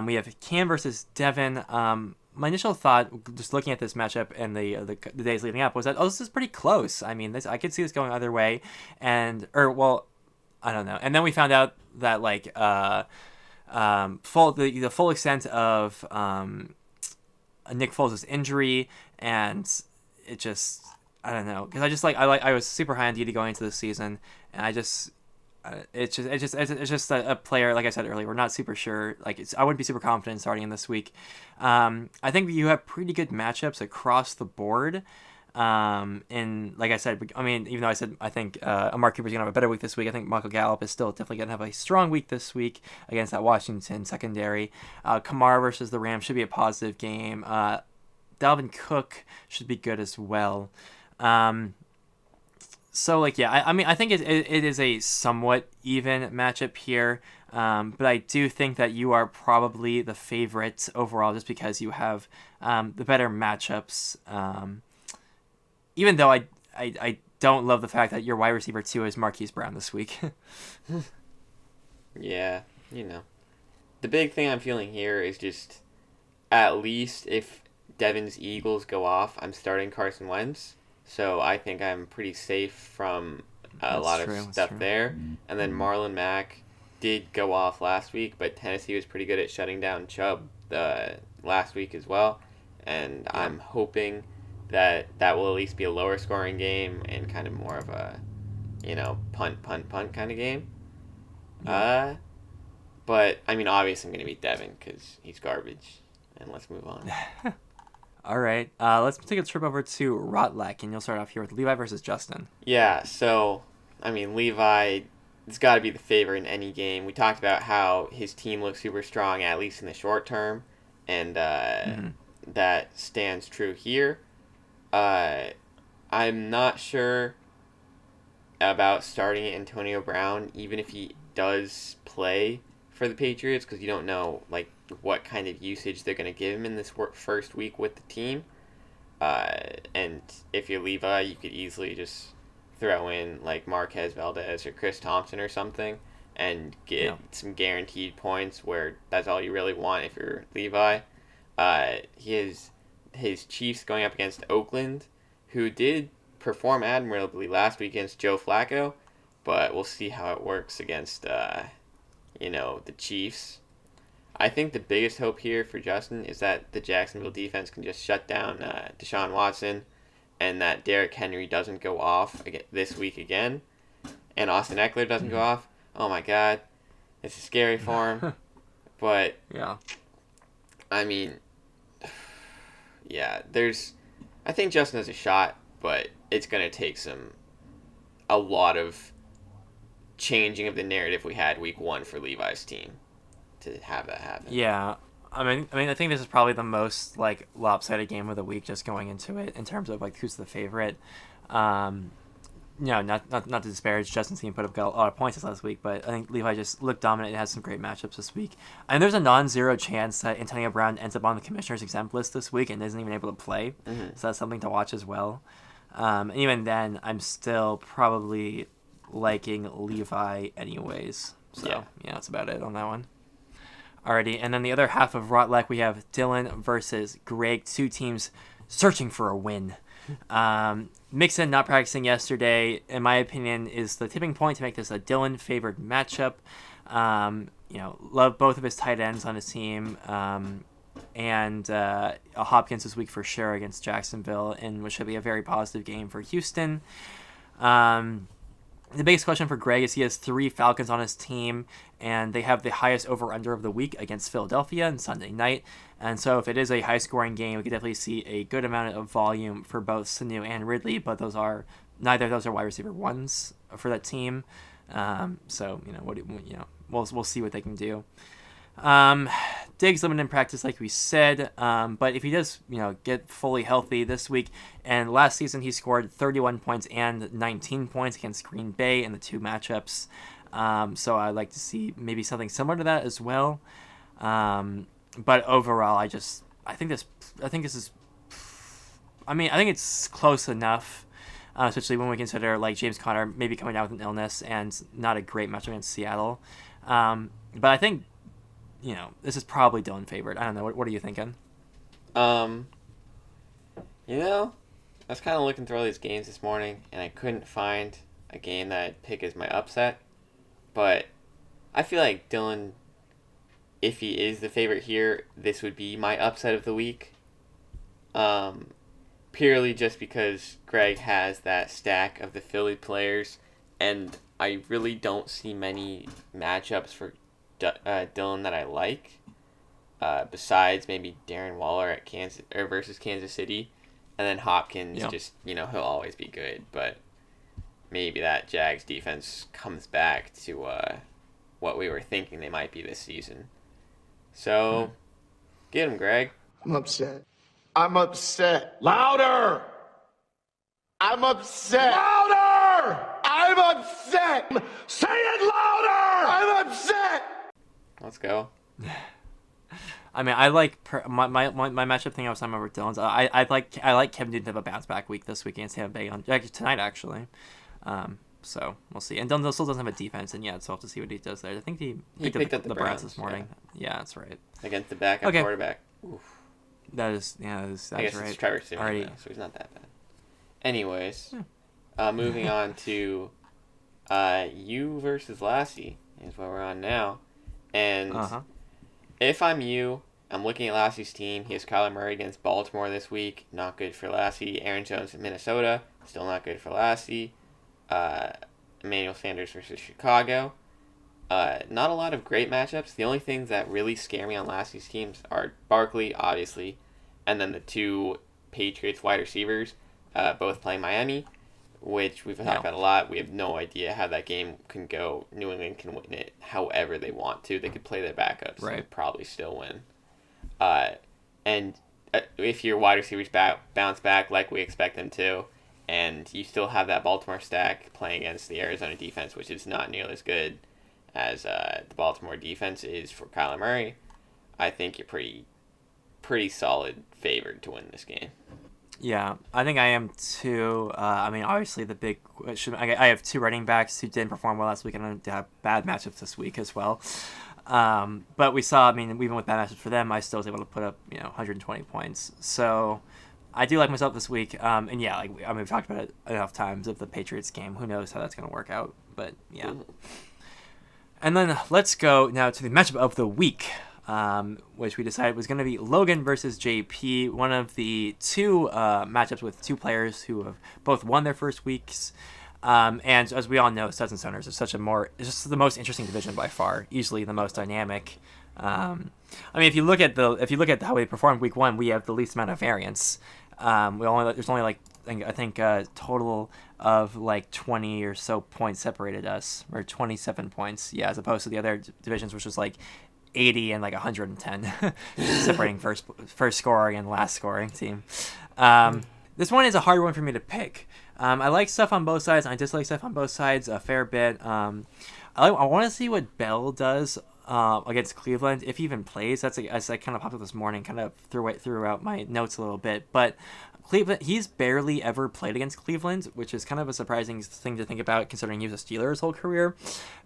We have Cam versus Devin. My initial thought, just looking at this matchup and the days leading up, was that this is pretty close. I mean, I could see this going either way, I don't know. And then we found out that the full extent of Nick Foles' injury, and it just, I don't know, because I was super high on Dede going into the season, and it's just a player, like I said earlier, we're not super sure. I wouldn't be super confident starting him this week. I think you have pretty good matchups across the board. And like I said, even though I think Amari Cooper's going to have a better week this week, I think Michael Gallup is still definitely going to have a strong week this week against that Washington secondary. Kamara versus the Rams should be a positive game. Dalvin Cook should be good as well. So, I think it is a somewhat even matchup here, but I do think that you are probably the favorite overall just because you have the better matchups, even though I don't love the fact that your wide receiver 2 is Marquise Brown this week. Yeah, the big thing I'm feeling here is just, at least if Devin's Eagles go off, I'm starting Carson Wentz. So I think I'm pretty safe from a lot of stuff there. And then Marlon Mack did go off last week, but Tennessee was pretty good at shutting down Chubb last week as well. And I'm hoping that will at least be a lower scoring game and kind of more of a, punt kind of game. Yeah. But, obviously I'm going to beat Devin because he's garbage. And let's move on. All right, let's take a trip over to Rotlack, and you'll start off here with Levi versus Justin. Yeah, so, Levi has got to be the favorite in any game. We talked about how his team looks super strong, at least in the short term, and that stands true here. I'm not sure about starting Antonio Brown, even if he does play for the Patriots, because you don't know, what kind of usage they're going to give him in this first week with the team. And if you're Levi, you could easily just throw in Marquez Valdez or Chris Thompson or something and get some guaranteed points where that's all you really want if you're Levi. He has his Chiefs going up against Oakland, who did perform admirably last week against Joe Flacco, but we'll see how it works against, the Chiefs. I think the biggest hope here for Justin is that the Jacksonville defense can just shut down Deshaun Watson, and that Derrick Henry doesn't go off this week again, and Austin Eckler doesn't go off. Oh my God, this is scary for him. But Yeah. I mean, yeah, I think Justin has a shot, but it's gonna take a lot of changing of the narrative we had week 1 for Levi's team to have that happen. Yeah. I think this is probably the most like lopsided game of the week just going into it in terms of like who's the favorite. Not to disparage Justin's team put up a lot of points this last week, but I think Levi just looked dominant and has some great matchups this week. And there's a non-zero chance that Antonio Brown ends up on the commissioner's exempt list this week and isn't even able to play. Mm-hmm. So that's something to watch as well. And even then, I'm still probably liking Levi anyways. So yeah, that's about it on that one. Alrighty, and then the other half of Rotleck, we have Dylan versus Greg, 2 teams searching for a win. Mixon not practicing yesterday, in my opinion, is the tipping point to make this a Dylan favored matchup. Love both of his tight ends on his team, and Hopkins this week for sure against Jacksonville, in which should be a very positive game for Houston. The biggest question for Greg is he has 3 Falcons on his team, and they have the highest over-under of the week against Philadelphia on Sunday night. And so if it is a high-scoring game, we could definitely see a good amount of volume for both Sanu and Ridley, but neither of those are wide receiver ones for that team. We'll see what they can do. Diggs limited in practice, like we said, but if he does, get fully healthy this week, and last season he scored 31 points and 19 points against Green Bay in the 2 matchups. So I'd like to see maybe something similar to that as well. But overall, I think it's close enough, especially when we consider like James Conner maybe coming down with an illness and not a great matchup against Seattle. But I think, this is probably Dylan favored. I don't know. What are you thinking? I was kind of looking through all these games this morning, and I couldn't find a game that I'd pick as my upset. But I feel like Dylan, if he is the favorite here, this would be my upset of the week. Purely just because Greg has that stack of the Philly players, and I really don't see many matchups for Dylan that I like, besides maybe Darren Waller at versus Kansas City, and then Hopkins. Yeah. Just he'll always be good, but maybe that Jags defense comes back to what we were thinking they might be this season. So, get him, Greg. I'm upset. Louder! I'm upset. Louder! I'm upset. Say it louder! I'm upset. Let's go. I mean, I like my matchup thing I was talking about with Dylan's. I like Kevin Newton to have a bounce back week this week against Tampa Bay tonight actually. So we'll see. And Dylan still doesn't have a defense, and so we'll have to see what he does there. I think he picked up the Browns this morning. Yeah, that's right. Against the backup quarterback. Oof. That's I guess right. it's Trevor Siemian, so he's not that bad. Anyways, moving on to you versus Lassie is what we're on now. And if I'm you, I'm looking at Lassie's team. He has Kyler Murray against Baltimore this week. Not good for Lassie. Aaron Jones in Minnesota. Still not good for Lassie. Emmanuel Sanders versus Chicago. Not a lot of great matchups. The only things that really scare me on Lassie's teams are Barkley, obviously, and then the 2 Patriots wide receivers, both playing Miami, which we've talked about a lot. We have no idea how that game can go. New England can win it however they want to. They could play their backups and probably still win. And if your wide receivers bounce back like we expect them to, and you still have that Baltimore stack playing against the Arizona defense, which is not nearly as good as the Baltimore defense is for Kyler Murray, I think you're pretty solid favored to win this game. Yeah, I think I am too. Obviously the big question, I have 2 running backs who didn't perform well last week, and I have bad matchups this week as well. But we saw, even with bad matchups for them, I still was able to put up 120 points. So I do like myself this week. We've talked about it enough times of the Patriots game. Who knows how that's going to work out? But yeah. And then let's go now to the matchup of the week. which we decided was going to be Logan versus JP, one of the two matchups with two players who have both won their first weeks. And as we all know, Studs and Stoners is it's just the most interesting division by far, easily the most dynamic. I mean, if you look at how we performed week 1, we have the least amount of variance. There's only like I think a total of like 20 or so points separated us, or 27 points, as opposed to the other divisions, which was like 80 and like 110 separating first scoring and last scoring team. This one is a hard one for me to pick. I like stuff on both sides, and I dislike stuff on both sides a fair bit. I want to see what Bell does against Cleveland, if he even plays. As I kind of popped up this morning, kind of threw out my notes a little bit. But Cleveland, he's barely ever played against Cleveland, which is kind of a surprising thing to think about, considering he was a Steeler his whole career.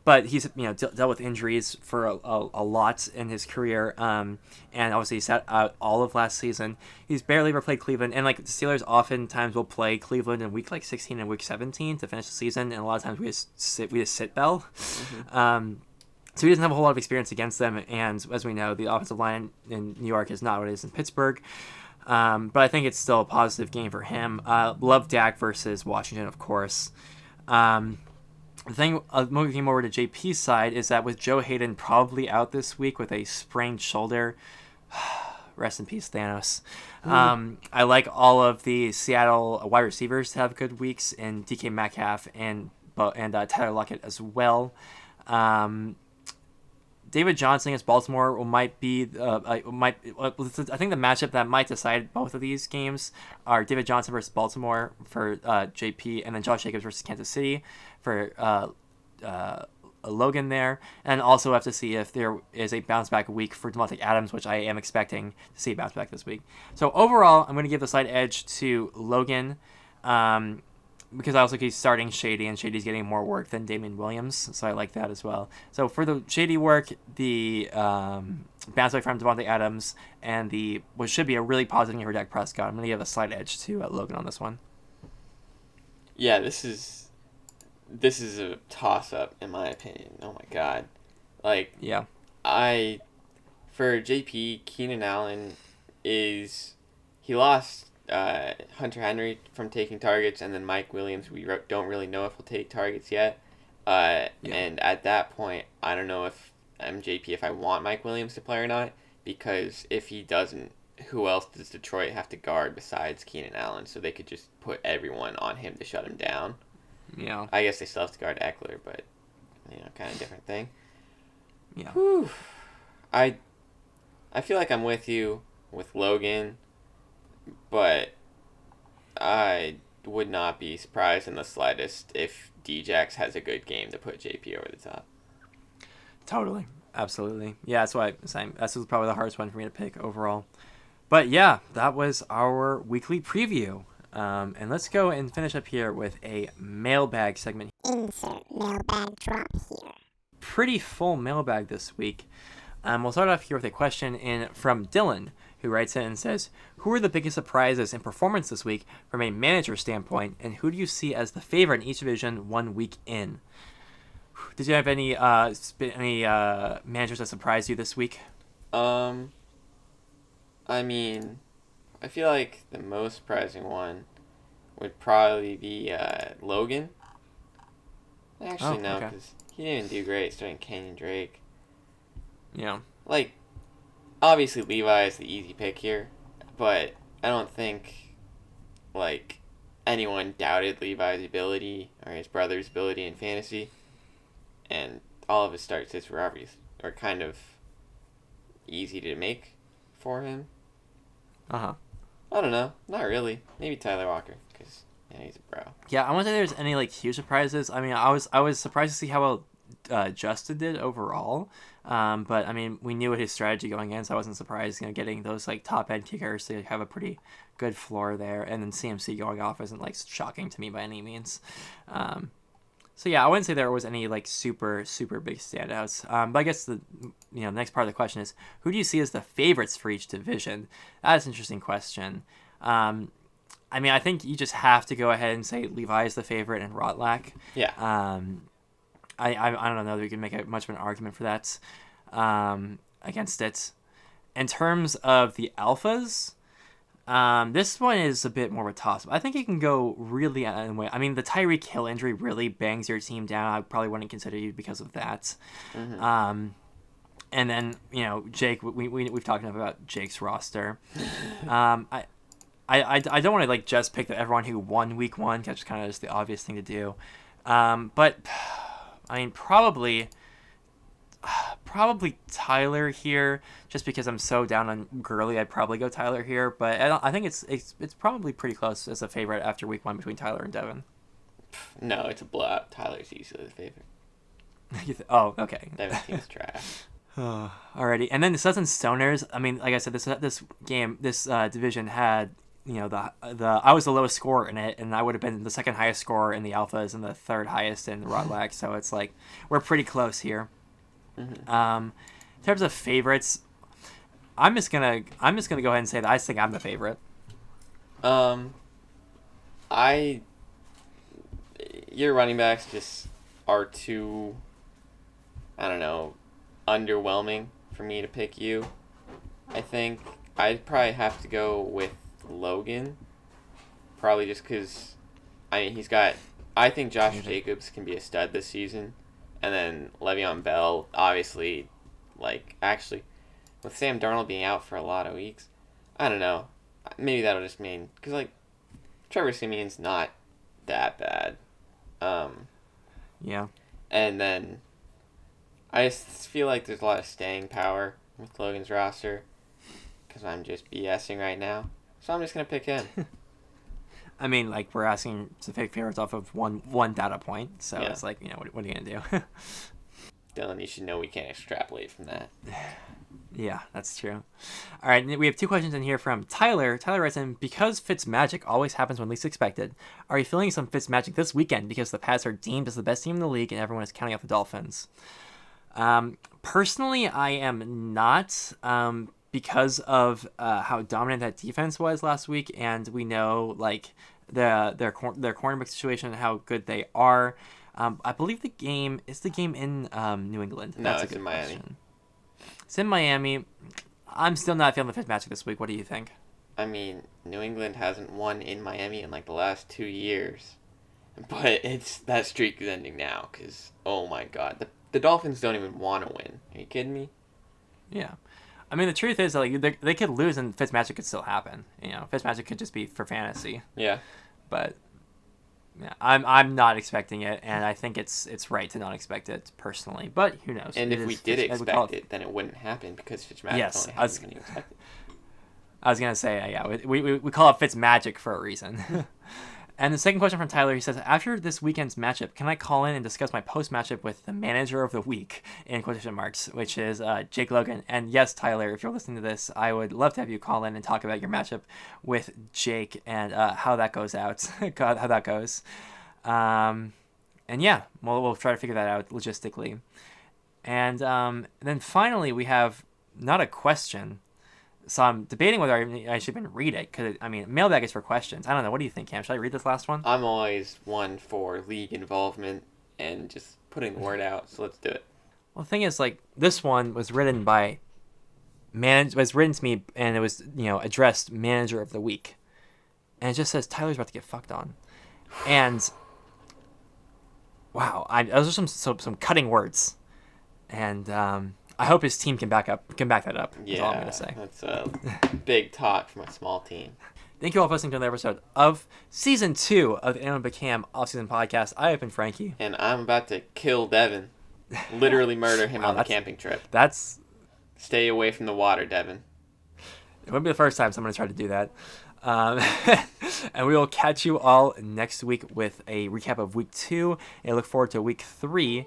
But he's dealt with injuries for a lot in his career, and obviously he sat out all of last season. He's barely ever played Cleveland, and like the Steelers oftentimes will play Cleveland in week like 16 and week 17 to finish the season, and a lot of times we just sit Bell. Mm-hmm. So he doesn't have a whole lot of experience against them, and as we know, the offensive line in New York is not what it is in Pittsburgh. But I think it's still a positive game for him. Love Dak versus Washington, of course. The thing, moving over to JP's side, is that with Joe Hayden probably out this week with a sprained shoulder, rest in peace, Thanos. I like all of the Seattle wide receivers to have good weeks, and DK Metcalf and Tyler Lockett as well. David Johnson against Baltimore might be I think the matchup that might decide both of these games are David Johnson versus Baltimore for JP, and then Josh Jacobs versus Kansas City for Logan there. And also have to see if there is a bounce back week for Devontae Adams, which I am expecting to see a bounce back this week. So overall, I'm going to give the slight edge to Logan. Because I also keep starting Shady, and Shady's getting more work than Damien Williams, so I like that as well. So for the Shady work, the bounce back from Devontae Adams, and what should be a really positive game for Dak Prescott, I'm going to give a slight edge to Logan on this one. Yeah, this is a toss-up, in my opinion. Oh my god. Yeah. For JP, Keenan Allen he lost Hunter Henry from taking targets, and then Mike Williams, we don't really know if he'll take targets yet. And at that point, I don't know if I'm JP if I want Mike Williams to play or not, because if he doesn't, who else does Detroit have to guard besides Keenan Allen? So they could just put everyone on him to shut him down. Yeah. I guess they still have to guard Eckler, but kind of different thing. Yeah. Whew. I feel like I'm with you with Logan, but I would not be surprised in the slightest if Djax has a good game to put JP over the top. Totally. Absolutely. Yeah, that's why this was probably the hardest one for me to pick overall. But yeah, that was our weekly preview. And let's go and finish up here with a mailbag segment. Insert mailbag drop here. Pretty full mailbag this week. We'll start off here with a question from Dylan, who writes in and says, who are the biggest surprises in performance this week from a manager standpoint, and who do you see as the favorite in each division 1 week in? Did you have any managers that surprised you this week? I mean, I feel like the most surprising one would probably be Logan. Actually, no, because he didn't do great starting Kenyon Drake. Yeah. Obviously Levi is the easy pick here, but I don't think, anyone doubted Levi's ability or his brother's ability in fantasy. And all of his start sits were kind of easy to make for him. Uh-huh. I don't know. Not really. Maybe Tyler Walker, because he's a bro. Yeah, I wouldn't say there's any huge surprises. I mean, I was surprised to see how well Justin did overall. But I mean, we knew what his strategy going in, so I wasn't surprised, getting those top end kickers to have a pretty good floor there, and then CMC going off isn't shocking to me by any means. So yeah, I wouldn't say there was any super big standouts. But I guess the next part of the question is, who do you see as the favorites for each division? That's an interesting question. I mean, I think you just have to go ahead and say Levi is the favorite and Rotlack. Yeah. I don't know that we can make much of an argument for that. against it. In terms of the alphas, this one is a bit more of a toss-up. I think it can go really anyway. I mean, the Tyreek Hill injury really bangs your team down. I probably wouldn't consider you because of that. And then, Jake, we've talked enough about Jake's roster. I don't want to like just pick everyone who won week 1, because it's kind of just the obvious thing to do. But I mean, probably Tyler here, just because I'm so down on Gurley. I'd probably go Tyler here, but I think it's probably pretty close as a favorite after week 1 between Tyler and Devin. No, it's a blowout. Tyler's easily the favorite. Oh, okay. Devin's team's trash. Alrighty, and then the Suns and Stoners. I mean, like I said, this division had I was the lowest scorer in it, and I would have been the second highest scorer in the alphas and the third highest in Rotlack. So it's like we're pretty close here. In terms of favorites, I'm just gonna go ahead and say that I think I'm the favorite. Your running backs just are too, I don't know, underwhelming for me to pick you. I think I'd probably have to go with Logan, probably just because, I mean, I think Josh Jacobs can be a stud this season, and then Le'Veon Bell, obviously, actually, with Sam Darnold being out for a lot of weeks, I don't know, maybe that'll just mean, because, Trevor Siemian's not that bad. Yeah. And then I just feel like there's a lot of staying power with Logan's roster, because I'm just BSing right now. So I'm just going to pick him. I mean, we're asking to pick favorites off of one data point, so Yeah. it's what are you going to do? Dylan, you should know we can't extrapolate from that. Yeah, that's true. All right, we have 2 questions in here from Tyler. Tyler writes in, because Fitzmagic always happens when least expected, are you feeling some Fitzmagic this weekend because the Pats are deemed as the best team in the league and everyone is counting out the Dolphins? Personally, I am not, because of how dominant that defense was last week, and we know their cornerback situation and how good they are. I believe the game in New England. No, That's a it's good in Miami. question. It's in Miami. I'm still not feeling the Fitzmagic this week. What do you think? I mean, New England hasn't won in Miami in the last 2 years. But that streak is ending now because, oh my god, the Dolphins don't even want to win. Are you kidding me? Yeah. I mean, the truth is, they could lose and Fitzmagic could still happen. Fitzmagic could just be for fantasy. Yeah. But yeah, I'm not expecting it, and I think it's right to not expect it personally. But who knows? And if we did expect it, then it wouldn't happen because Fitzmagic only happens when you expect it. I was gonna say, yeah, we call it Fitzmagic for a reason. And the second question from Tyler, he says, after this weekend's matchup, can I call in and discuss my post-matchup with the manager of the week, in quotation marks, which is Jake Logan? And yes, Tyler, if you're listening to this, I would love to have you call in and talk about your matchup with Jake and how that goes out, how that goes. And yeah, we'll try to figure that out logistically. And then finally, we have not a question. So I'm debating whether I should even read it, because, mailbag is for questions. I don't know. What do you think, Cam? Should I read this last one? I'm always one for league involvement and just putting the word out, so let's do it. Well, the thing is, this one was written by was written to me, and it was, addressed manager of the week. And it just says, Tyler's about to get fucked on. And, wow, those are some cutting words. And, I hope his team can back that up. That's all I'm gonna say. That's a big talk from a small team. Thank you all for listening to another episode of Season 2 of the Aaron Bacam Offseason Podcast. I have been Frankie. And I'm about to kill Devin. Literally murder him on the camping trip. Stay away from the water, Devin. It won't be the first time someone has tried to do that. And we will catch you all next week with a recap of Week 2. And I look forward to Week 3.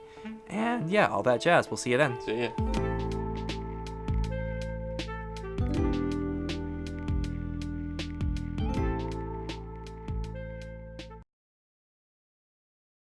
And yeah, all that jazz. We'll see you then. See ya.